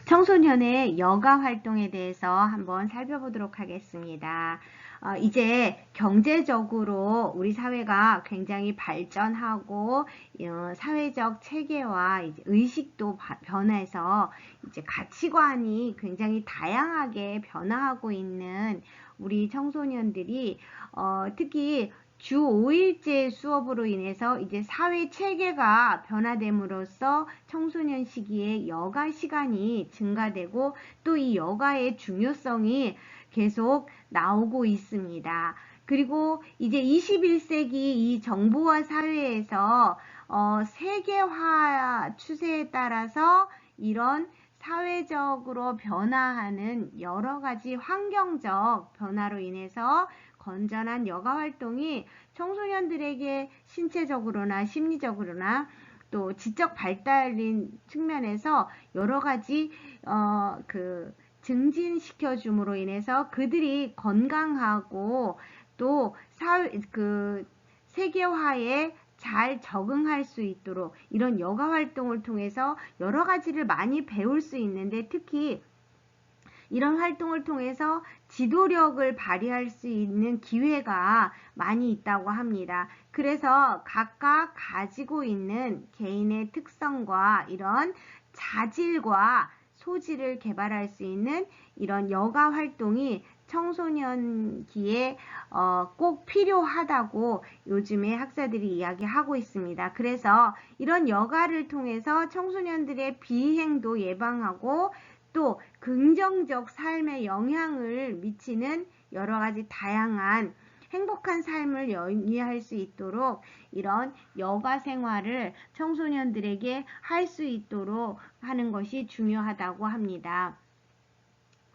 청소년의 여가 활동에 대해서 한번 살펴보도록 하겠습니다. 이제 경제적으로 우리 사회가 굉장히 발전하고 사회적 체계와 이제 의식도 변해서 이제 가치관이 굉장히 다양하게 변화하고 있는 우리 청소년들이 특히 주 5일제 수업으로 인해서 이제 사회 체계가 변화됨으로써 청소년 시기에 여가 시간이 증가되고 또 이 여가의 중요성이 계속 나오고 있습니다. 그리고 이제 21세기 이 정보화 사회에서 세계화 추세에 따라서 이런 사회적으로 변화하는 여러 가지 환경적 변화로 인해서 건전한 여가 활동이 청소년들에게 신체적으로나 심리적으로나 또 지적 발달인 측면에서 여러 가지 증진시켜 줌으로 인해서 그들이 건강하고 또 세계화에 잘 적응할 수 있도록 이런 여가 활동을 통해서 여러 가지를 많이 배울 수 있는데, 특히 이런 활동을 통해서 지도력을 발휘할 수 있는 기회가 많이 있다고 합니다. 그래서 각각 가지고 있는 개인의 특성과 이런 자질과 소질을 개발할 수 있는 이런 여가 활동이 청소년기에 꼭 필요하다고 요즘에 학자들이 이야기하고 있습니다. 그래서 이런 여가를 통해서 청소년들의 비행도 예방하고 또 긍정적 삶에 영향을 미치는 여러 가지 다양한 행복한 삶을 영위할 수 있도록 이런 여가 생활을 청소년들에게 할 수 있도록 하는 것이 중요하다고 합니다.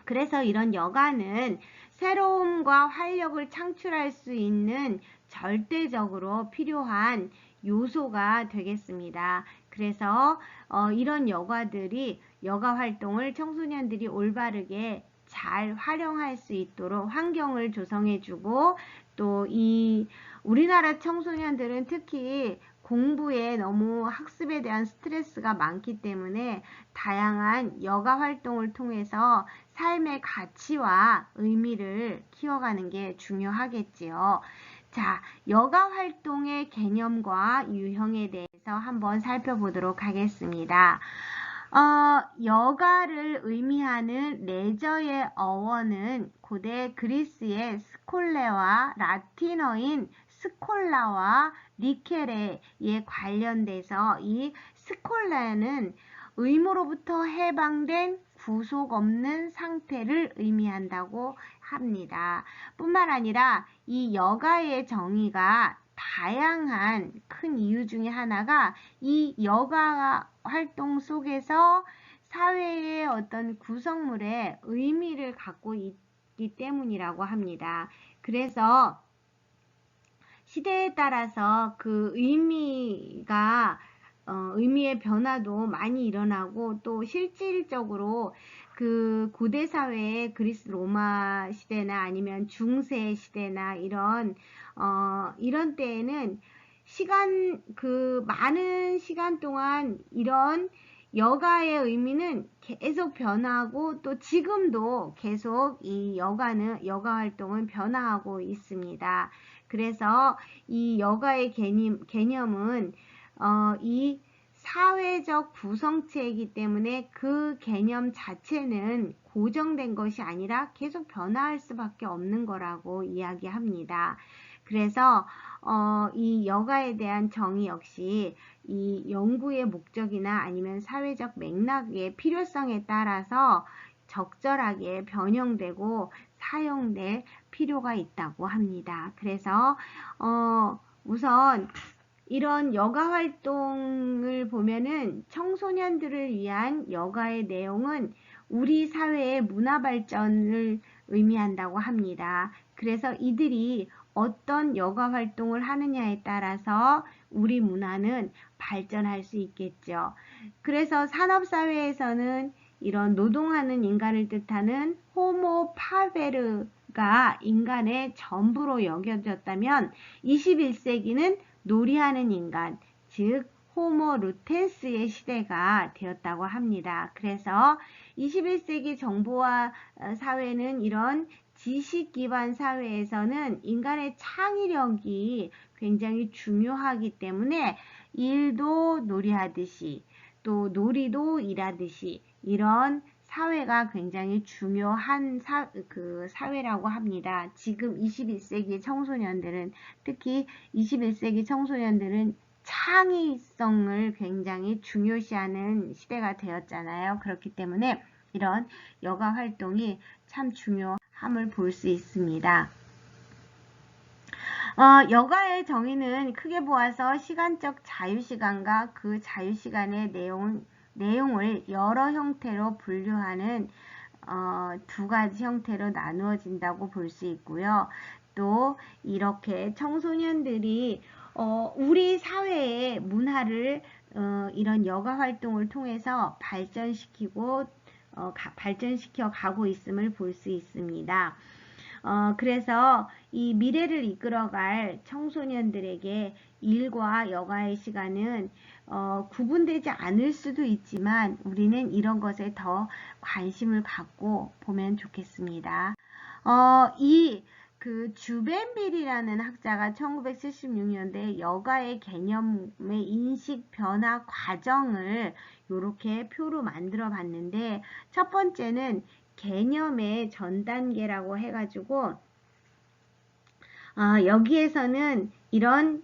그래서 이런 여가는 새로움과 활력을 창출할 수 있는 절대적으로 필요한 요소가 되겠습니다. 그래서 이런 여가 활동을 청소년들이 올바르게 잘 활용할 수 있도록 환경을 조성해주고, 또 우리나라 청소년들은 특히 공부에 너무 학습에 대한 스트레스가 많기 때문에 다양한 여가 활동을 통해서 삶의 가치와 의미를 키워가는 게 중요하겠지요. 자, 여가 활동의 개념과 유형에 대해서 한번 살펴보도록 하겠습니다. 여가를 의미하는 레저의 어원은 고대 그리스의 스콜레와 라틴어인 스콜라와 리케레에 관련돼서 이 스콜라는 의무로부터 해방된 구속 없는 상태를 의미한다고 합니다. 뿐만 아니라 이 여가의 정의가 다양한 큰 이유 중에 하나가 이 여가 활동 속에서 사회의 어떤 구성물에 의미를 갖고 있기 때문이라고 합니다. 그래서 시대에 따라서 그 의미의 변화도 많이 일어나고, 또 실질적으로 그 고대 사회의 그리스 로마 시대나 아니면 중세 시대나 이런 때에는 많은 시간 동안 이런 여가의 의미는 계속 변화하고, 또 지금도 계속 이 여가 활동은 변화하고 있습니다. 그래서 이 여가의 개념은 이 사회적 구성체이기 때문에 그 개념 자체는 고정된 것이 아니라 계속 변화할 수밖에 없는 거라고 이야기합니다. 그래서 이 여가에 대한 정의 역시 이 연구의 목적이나 아니면 사회적 맥락의 필요성에 따라서 적절하게 변형되고 사용될 필요가 있다고 합니다. 그래서 우선 이런 여가 활동을 보면은 청소년들을 위한 여가의 내용은 우리 사회의 문화 발전을 의미한다고 합니다. 그래서 이들이 어떤 여가 활동을 하느냐에 따라서 우리 문화는 발전할 수 있겠죠. 그래서 산업사회에서는 이런 노동하는 인간을 뜻하는 호모 파베르가 인간의 전부로 여겨졌다면 21세기는 놀이하는 인간, 즉 호모 루텐스의 시대가 되었다고 합니다. 그래서 21세기 정보화 사회는 이런 지식 기반 사회에서는 인간의 창의력이 굉장히 중요하기 때문에 일도 놀이하듯이 또 놀이도 일하듯이 이런 사회가 굉장히 중요한 사회라고 합니다. 지금 21세기 청소년들은 특히 21세기 청소년들은 창의성을 굉장히 중요시하는 시대가 되었잖아요. 그렇기 때문에 이런 여가 활동이 참 중요함을 볼 수 있습니다. 여가의 정의는 크게 보아서 시간적 자유시간과 그 자유시간의 내용을 여러 형태로 분류하는 두 가지 형태로 나누어진다고 볼 수 있고요. 또 이렇게 청소년들이 우리 사회의 문화를 이런 여가 활동을 통해서 발전시켜 가고 있음을 볼 수 있습니다. 그래서 이 미래를 이끌어갈 청소년들에게 일과 여가의 시간은 구분되지 않을 수도 있지만 우리는 이런 것에 더 관심을 갖고 보면 좋겠습니다. 주벤빌이라는 학자가 1976년대 여가의 개념의 인식 변화 과정을 이렇게 표로 만들어 봤는데, 첫 번째는 개념의 전 단계라고 해가지고 여기에서는 이런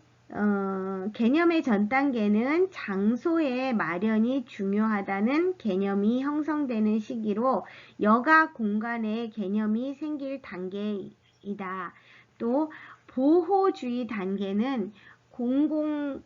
개념의 전 단계는 장소의 마련이 중요하다는 개념이 형성되는 시기로 여가 공간의 개념이 생길 단계이다. 또 보호주의 단계는 공공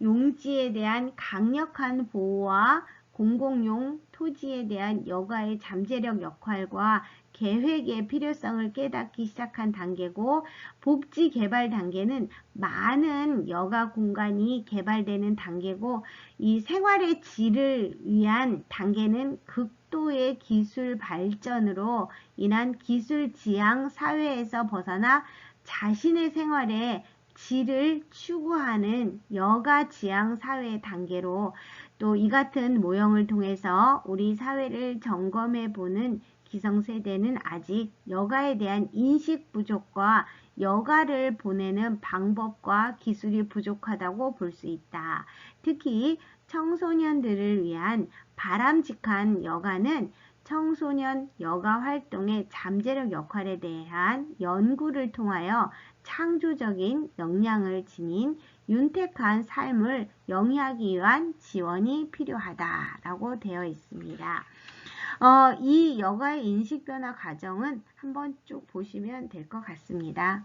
용지에 대한 강력한 보호와 공공용 토지에 대한 여가의 잠재력 역할과 계획의 필요성을 깨닫기 시작한 단계고, 복지 개발 단계는 많은 여가 공간이 개발되는 단계고, 이 생활의 질을 위한 단계는 극도의 기술 발전으로 인한 기술 지향 사회에서 벗어나 자신의 생활에 질을 추구하는 여가 지향 사회의 단계로, 또 이 같은 모형을 통해서 우리 사회를 점검해 보는 기성세대는 아직 여가에 대한 인식 부족과 여가를 보내는 방법과 기술이 부족하다고 볼 수 있다. 특히 청소년들을 위한 바람직한 여가는 청소년 여가 활동의 잠재력 역할에 대한 연구를 통하여 창조적인 역량을 지닌 윤택한 삶을 영위하기 위한 지원이 필요하다라고 되어 있습니다. 이 여가의 인식 변화 과정은 한번 쭉 보시면 될 것 같습니다.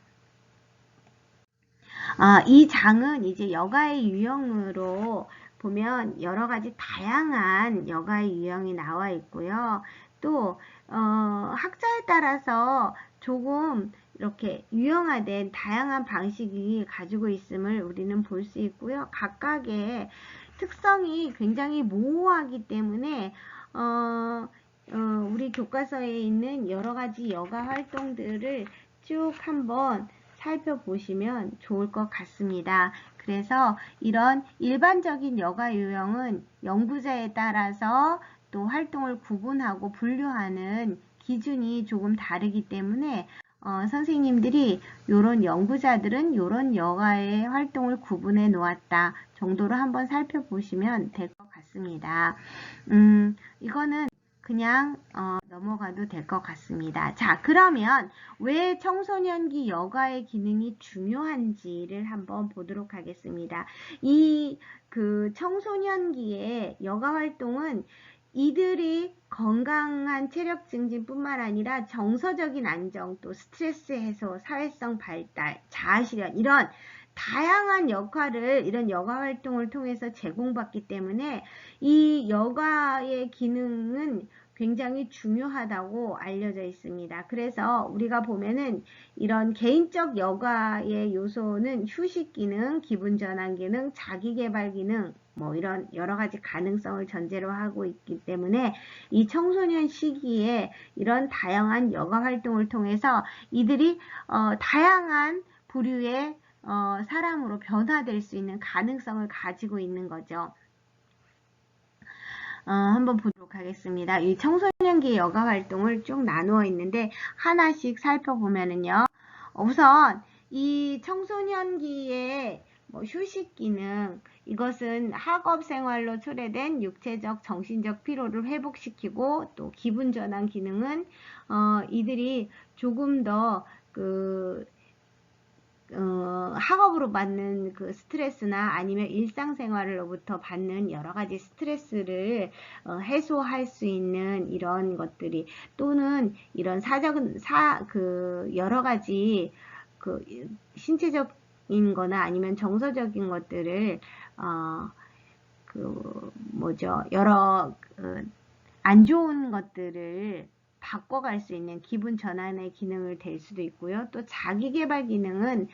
이 장은 이제 여가의 유형으로 보면 여러 가지 다양한 여가의 유형이 나와 있고요. 또 학자에 따라서 조금 이렇게 유형화된 다양한 방식이 가지고 있음을 우리는 볼 수 있고요. 각각의 특성이 굉장히 모호하기 때문에 우리 교과서에 있는 여러 가지 여가 활동들을 쭉 한번 살펴보시면 좋을 것 같습니다. 그래서 이런 일반적인 여가 유형은 연구자에 따라서 또 활동을 구분하고 분류하는 기준이 조금 다르기 때문에 선생님들이 요런 연구자들은 요런 여가의 활동을 구분해 놓았다 정도로 한번 살펴보시면 될 것 같습니다. 이거는 그냥 넘어가도 될 것 같습니다. 자, 그러면 왜 청소년기 여가의 기능이 중요한지를 한번 보도록 하겠습니다. 이 청소년기의 여가 활동은 이들이 건강한 체력 증진뿐만 아니라 정서적인 안정, 또 스트레스 해소, 사회성 발달, 자아실현 이런 다양한 역할을 이런 여가 활동을 통해서 제공받기 때문에 이 여가의 기능은 굉장히 중요하다고 알려져 있습니다. 그래서 우리가 보면은 이런 개인적 여가의 요소는 휴식 기능, 기분 전환 기능, 자기 개발 기능, 뭐 이런 여러 가지 가능성을 전제로 하고 있기 때문에 이 청소년 시기에 이런 다양한 여가 활동을 통해서 이들이 다양한 부류의 사람으로 변화될 수 있는 가능성을 가지고 있는 거죠. 한번 보도록 하겠습니다. 이 청소년기 여가 활동을 쭉 나누어 있는데 하나씩 살펴보면은요. 우선 이 청소년기의 휴식 기능, 이것은 학업 생활로 초래된 육체적, 정신적 피로를 회복시키고 또 기분 전환 기능은 이들이 조금 더 학업으로 받는 그 스트레스나 아니면 일상생활로부터 받는 여러 가지 스트레스를 해소할 수 있는 이런 것들이, 또는 이런 여러 가지 신체적인 거나 아니면 정서적인 것들을 여러 안 좋은 것들을 바꿔갈 수 있는 기분 전환의 기능을 될 수도 있고요. 또 자기개발 기능은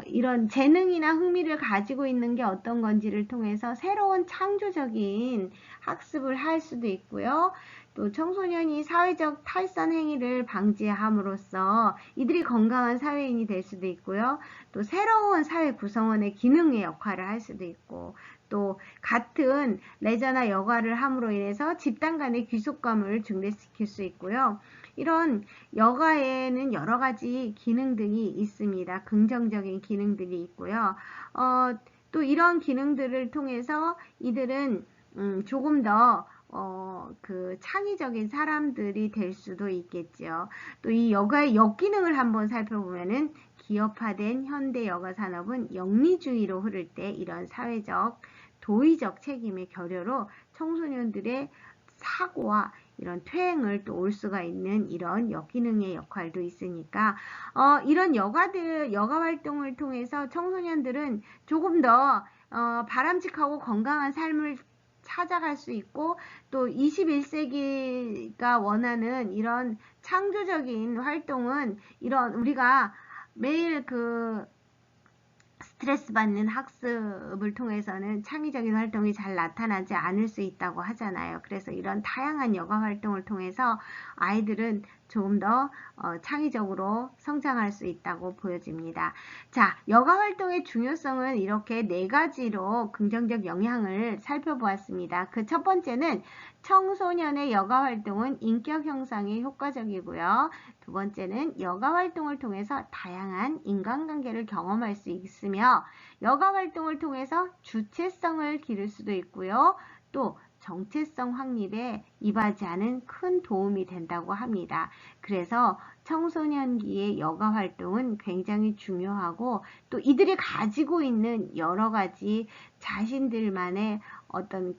이런 재능이나 흥미를 가지고 있는 게 어떤 건지를 통해서 새로운 창조적인 학습을 할 수도 있고요. 또 청소년이 사회적 탈선 행위를 방지함으로써 이들이 건강한 사회인이 될 수도 있고요. 또 새로운 사회 구성원의 기능의 역할을 할 수도 있고, 또 같은 레저나 여가를 함으로 인해서 집단 간의 귀속감을 증대시킬 수 있고요. 이런 여가에는 여러 가지 기능들이 있습니다. 긍정적인 기능들이 있고요. 또 이런 기능들을 통해서 이들은 조금 더 창의적인 사람들이 될 수도 있겠죠. 또 이 여가의 역기능을 한번 살펴보면은, 기업화된 현대 여가 산업은 영리주의로 흐를 때 이런 사회적, 도의적 책임의 결여로 청소년들의 사고와 이런 퇴행을 또 올 수가 있는 이런 역기능의 역할도 있으니까, 이런 여가 활동을 통해서 청소년들은 조금 더 바람직하고 건강한 삶을 찾아갈 수 있고, 또 21세기가 원하는 이런 창조적인 활동은 이런 우리가 매일 스트레스 받는 학습을 통해서는 창의적인 활동이 잘 나타나지 않을 수 있다고 하잖아요. 그래서 이런 다양한 여가 활동을 통해서 아이들은 조금 더 창의적으로 성장할 수 있다고 보여집니다. 자, 여가 활동의 중요성은 이렇게 4가지로 긍정적 영향을 살펴보았습니다. 그 첫 번째는 청소년의 여가 활동은 인격 형성에 효과적이고요. 두 번째는 여가 활동을 통해서 다양한 인간관계를 경험할 수 있으며, 여가 활동을 통해서 주체성을 기를 수도 있고요. 또 정체성 확립에 이바지하는 큰 도움이 된다고 합니다. 그래서 청소년기의 여가 활동은 굉장히 중요하고, 또 이들이 가지고 있는 여러 가지 자신들만의 어떤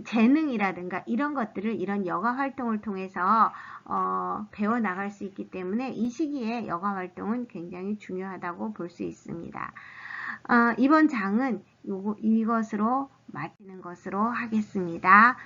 재능이라든가 이런 것들을 이런 여가 활동을 통해서 배워나갈 수 있기 때문에 이 시기에 여가 활동은 굉장히 중요하다고 볼 수 있습니다. 이번 장은 이것으로 마치는 것으로 하겠습니다.